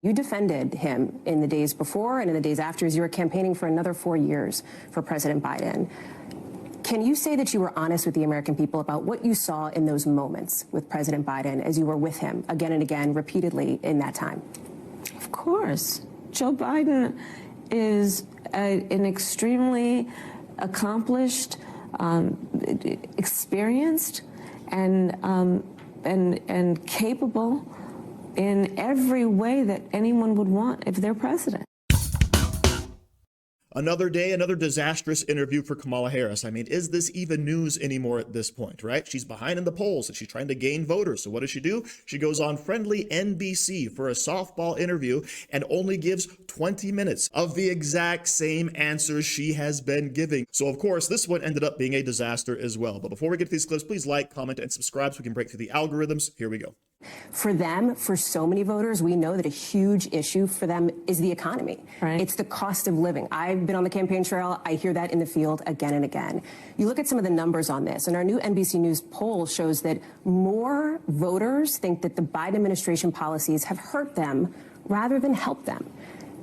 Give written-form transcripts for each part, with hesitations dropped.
You defended him in the days before and in the days after as you were campaigning for another 4 years for President Biden. Can you say that you were honest with the American people about what you saw in those moments with President Biden as you were with him again and again, repeatedly in that time? Of course. Joe Biden is an extremely accomplished, experienced, and capable in every way that anyone would want if they're president. Another day, another disastrous interview for Kamala Harris. I mean, is this even news anymore at this point, right? She's behind in the polls and she's trying to gain voters. So what does she do? She goes on friendly NBC for a softball interview and only gives 20 minutes of the exact same answers she has been giving. So of course, this one ended up being a disaster as well. But before we get to these clips, please like, comment, and subscribe so we can break through the algorithms. Here we go. For them, for so many voters, we know that a huge issue for them is the economy. Right. It's the cost of living. I've been on the campaign trail. I hear that in the field again and again. You look at some of the numbers on this, and our new NBC News poll shows that more voters think that the Biden administration policies have hurt them rather than helped them.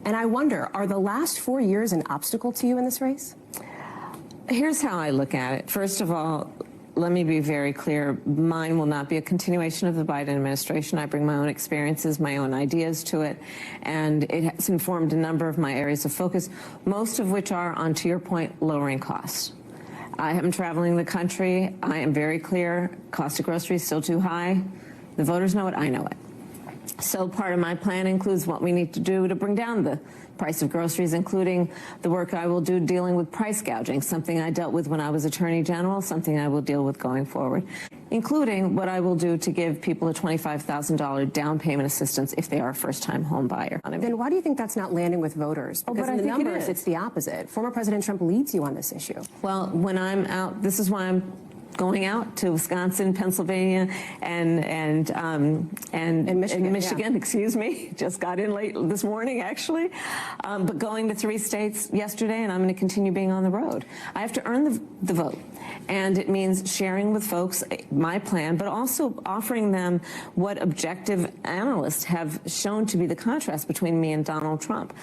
And I wonder, are the last 4 years an obstacle to you in this race? Here's how I look at it. First of all, let me be very clear. Mine will not be a continuation of the Biden administration. I bring my own experiences, my own ideas to it, and it has informed a number of my areas of focus, most of which are, on, to your point, lowering costs. I am traveling the country. I am very clear. Cost of groceries still too high. The voters know it. I know it. So part of my plan includes what we need to do to bring down the price of groceries, including the work I will do dealing with price gouging, something I dealt with when I was Attorney General, something I will deal with going forward, including what I will do to give people a $25,000 down payment assistance if they are a first-time home buyer. Then why do you think that's not landing with voters? Because in the numbers, it's the opposite. Former President Trump leads you on this issue. Well, when I'm out, this is why I'm going out to Wisconsin, Pennsylvania, and Michigan, yeah. Excuse me. Just got in late this morning, actually. But going to 3 states yesterday, and I'm going to continue being on the road. I have to earn the vote. And it means sharing with folks my plan, but also offering them what objective analysts have shown to be the contrast between me and Donald Trump.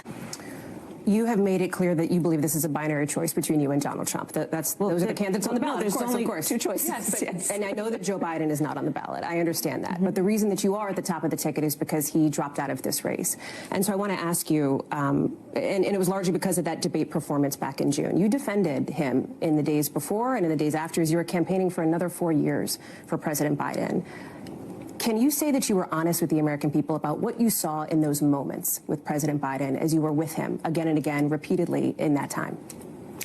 You have made it clear that you believe this is a binary choice between you and Donald Trump. Those are the candidates on the ballot. There's only of course. 2 choices. Yes. And I know that Joe Biden is not on the ballot. I understand that. But the reason that you are at the top of the ticket is because he dropped out of this race. And so I want to ask you, and it was largely because of that debate performance back in June. You defended him in the days before and in the days after as you were campaigning for another 4 years for President Biden. Can you say that you were honest with the American people about what you saw in those moments with President Biden as you were with him again and again, repeatedly in that time?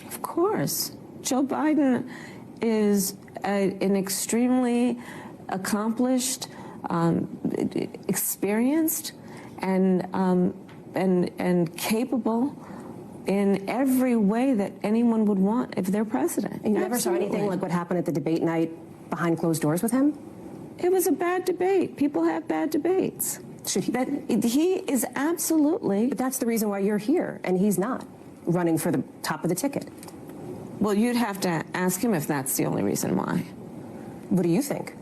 Of course. Joe Biden is an extremely accomplished, experienced, and capable in every way that anyone would want if they're president. You never saw anything like what happened at the debate night behind closed doors with him? It was a bad debate. People have bad debates. He is absolutely. But that's the reason why you're here, and he's not running for the top of the ticket. Well, you'd have to ask him if that's the only reason why. What do you think?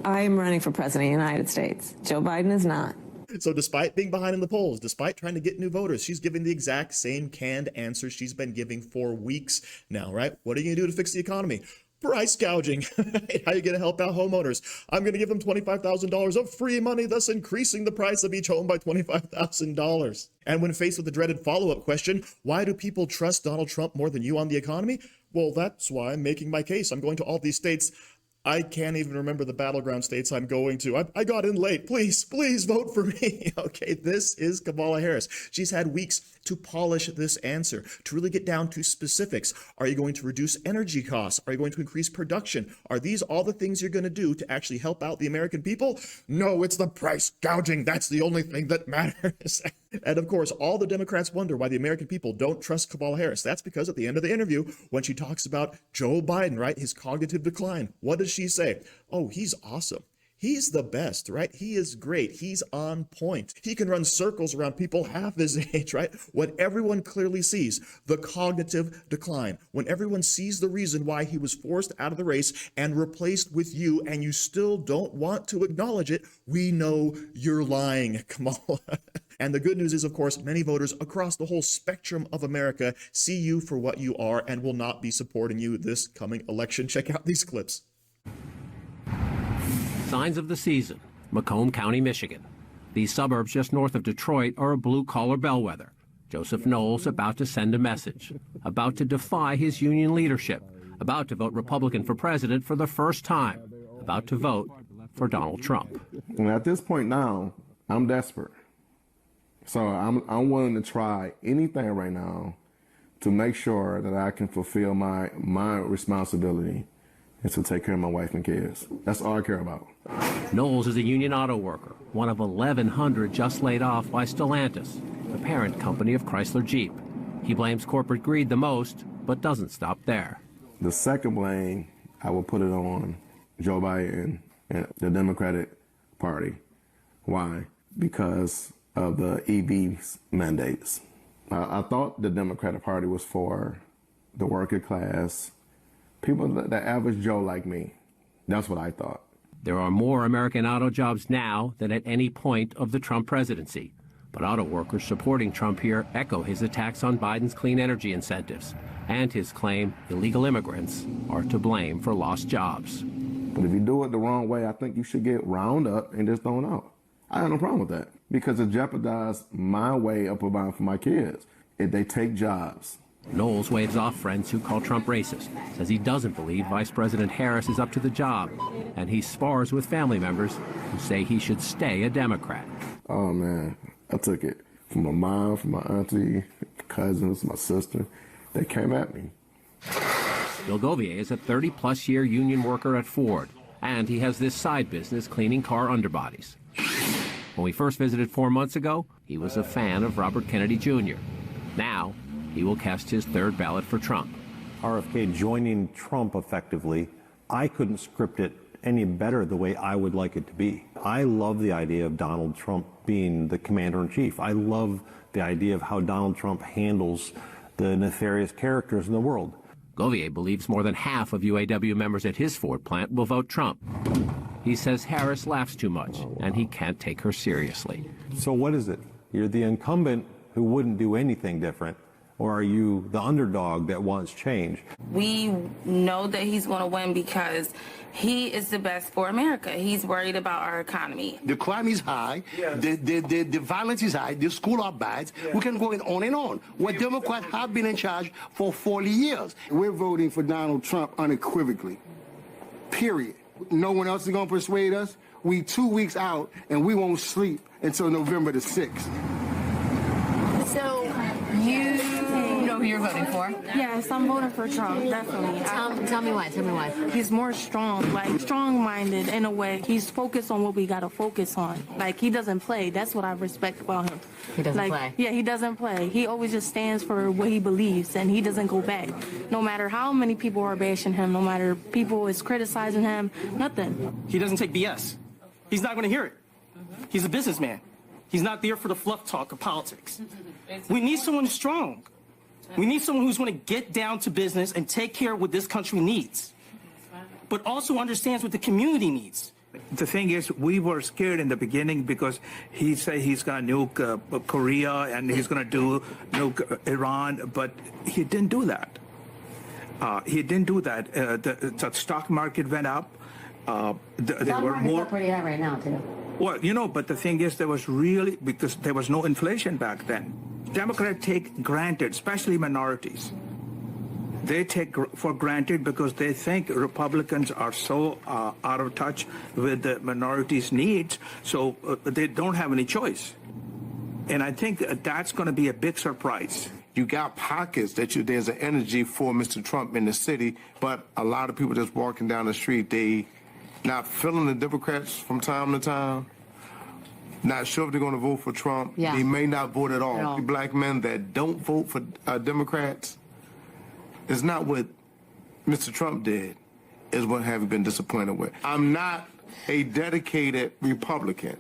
I am running for president of the United States. Joe Biden is not. So despite being behind in the polls, despite trying to get new voters, she's giving the exact same canned answers she's been giving for weeks now, right? What are you going to do to fix the economy? Price gouging. How are you going to help out homeowners? I'm going to give them $25,000 of free money, thus increasing the price of each home by $25,000. And when faced with the dreaded follow-up question, why do people trust Donald Trump more than you on the economy? Well, that's why I'm making my case. I'm going to all these states. I can't even remember the battleground states I'm going to. I got in late. Please vote for me. Okay, this is Kamala Harris. She's had weeks to polish this answer, to really get down to specifics. Are you going to reduce energy costs? Are you going to increase production? Are these all the things you're going to do to actually help out the American people? No, it's the price gouging. That's the only thing that matters. And of course, all the Democrats wonder why the American people don't trust Kamala Harris. That's because at the end of the interview, when she talks about Joe Biden, right, his cognitive decline, what does she say? Oh, he's awesome. He's the best, right? He is great. He's on point. He can run circles around people half his age, right? What everyone clearly sees, the cognitive decline. When everyone sees the reason why he was forced out of the race and replaced with you, and you still don't want to acknowledge it, we know you're lying, Kamala. And the good news is, of course, many voters across the whole spectrum of America see you for what you are and will not be supporting you this coming election. Check out these clips. Signs of the season, Macomb County, Michigan. These suburbs just north of Detroit are a blue-collar bellwether. Joseph Knowles about to send a message, about to defy his union leadership, about to vote Republican for president for the first time, about to vote for Donald Trump. And at this point now, I'm desperate. So I'm willing to try anything right now to make sure that I can fulfill my responsibility and to take care of my wife and kids. That's all I care about. Knowles is a union auto worker, one of 1,100 just laid off by Stellantis, the parent company of Chrysler Jeep. He blames corporate greed the most, but doesn't stop there. The second blame, I will put it on Joe Biden and the Democratic Party. Why? Because of the EV mandates. I thought the Democratic Party was for the working class, people, the average Joe like me. That's what I thought. There are more American auto jobs now than at any point of the Trump presidency. But auto workers supporting Trump here echo his attacks on Biden's clean energy incentives and his claim illegal immigrants are to blame for lost jobs. But if you do it the wrong way, I think you should get round up and just thrown out. I have no problem with that because it jeopardizes my way of providing for my kids if they take jobs. Knowles waves off friends who call Trump racist, says he doesn't believe Vice President Harris is up to the job, and he spars with family members who say he should stay a Democrat. Oh, man, I took it from my mom, from my auntie, cousins, my sister. They came at me. Bill Govier is a 30-plus year union worker at Ford, and he has this side business cleaning car underbodies. When we first visited 4 months ago, he was a fan of Robert Kennedy Jr. Now, he will cast his third ballot for Trump. RFK joining Trump effectively, I couldn't script it any better the way I would like it to be. I love the idea of Donald Trump being the commander-in-chief. I love the idea of how Donald Trump handles the nefarious characters in the world. Govier believes more than half of UAW members at his Ford plant will vote Trump. He says Harris laughs too much, and he can't take her seriously. So what is it? You're the incumbent who wouldn't do anything different, or are you the underdog that wants change? We know that he's going to win because he is the best for America. He's worried about our economy. The crime is high, the violence is high, the schools are bad. We can go on and on. Where Democrats have been in charge for 40 years. We're voting for Donald Trump unequivocally, period. No one else is going to persuade us. We 2 weeks out, and we won't sleep until November the 6th. So you know who you're voting for? Yes, I'm voting for Trump, definitely. Tell me why. Tell me why. He's more strong, like strong-minded in a way. He's focused on what we got to focus on. Like, he doesn't play. That's what I respect about him. He doesn't play? Yeah, he doesn't play. He always just stands for what he believes, and he doesn't go back. No matter how many people are bashing him, no matter people is criticizing him, nothing. He doesn't take BS. He's not going to hear it. He's a businessman. He's not there for the fluff talk of politics. We need someone strong. We need someone who's going to get down to business and take care of what this country needs, but also understands what the community needs. The thing is, we were scared in the beginning because he said he's going to nuke Korea and he's going to nuke Iran, but he didn't do that. He didn't do that. The stock market went up. There were more. Pretty high right now, too. Well, you know, but the thing is, there was really, because there was no inflation back then. Democrats take granted, especially minorities. They take for granted because they think Republicans are so out of touch with the minorities' needs, so they don't have any choice. And I think that's going to be a big surprise. You got pockets that there's an energy for Mr. Trump in the city, but a lot of people just walking down the street, they not feeling the Democrats from time to time, not sure if they're going to vote for Trump. Yeah. They may not vote at all. No. Black men that don't vote for Democrats, it's not what Mr. Trump did, is what have been disappointed with. I'm not a dedicated Republican,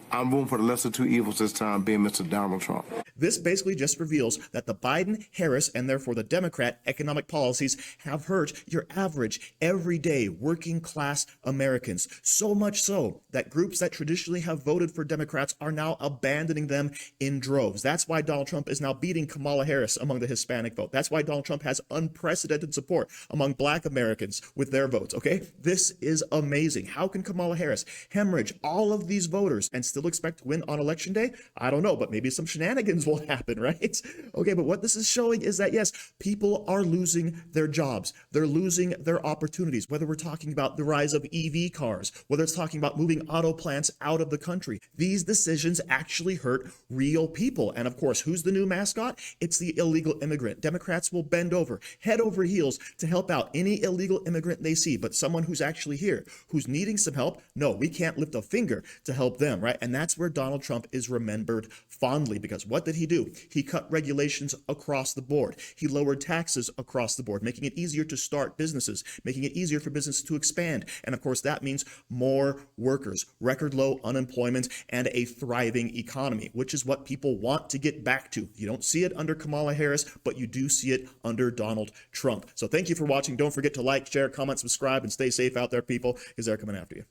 I'm voting for the lesser two evils this time, being Mr. Donald Trump. This basically just reveals that the Biden, Harris, and therefore the Democrat economic policies have hurt your average, everyday, working class Americans. So much so that groups that traditionally have voted for Democrats are now abandoning them in droves. That's why Donald Trump is now beating Kamala Harris among the Hispanic vote. That's why Donald Trump has unprecedented support among Black Americans with their votes, okay? This is amazing. How can Kamala Harris hemorrhage all of these voters and still expect to win on election day? I don't know, but maybe some shenanigans will happen, right? Okay, but what this is showing is that, yes, people are losing their jobs. They're losing their opportunities, whether we're talking about the rise of EV cars, whether it's talking about moving auto plants out of the country. These decisions actually hurt real people. And of course, who's the new mascot? It's the illegal immigrant. Democrats will bend over, head over heels to help out any illegal immigrant they see, but someone who's actually here, who's needing some help, no, we can't lift a finger to help them, right? And that's where Donald Trump is remembered fondly, because what did he do? He cut regulations across the board. He lowered taxes across the board, making it easier to start businesses, making it easier for business to expand. And of course, that means more workers, record low unemployment, and a thriving economy, which is what people want to get back to. You don't see it under Kamala Harris, but you do see it under Donald Trump. So thank you for watching. Don't forget to like, share, comment, subscribe, and stay safe out there, people, because they're coming after you.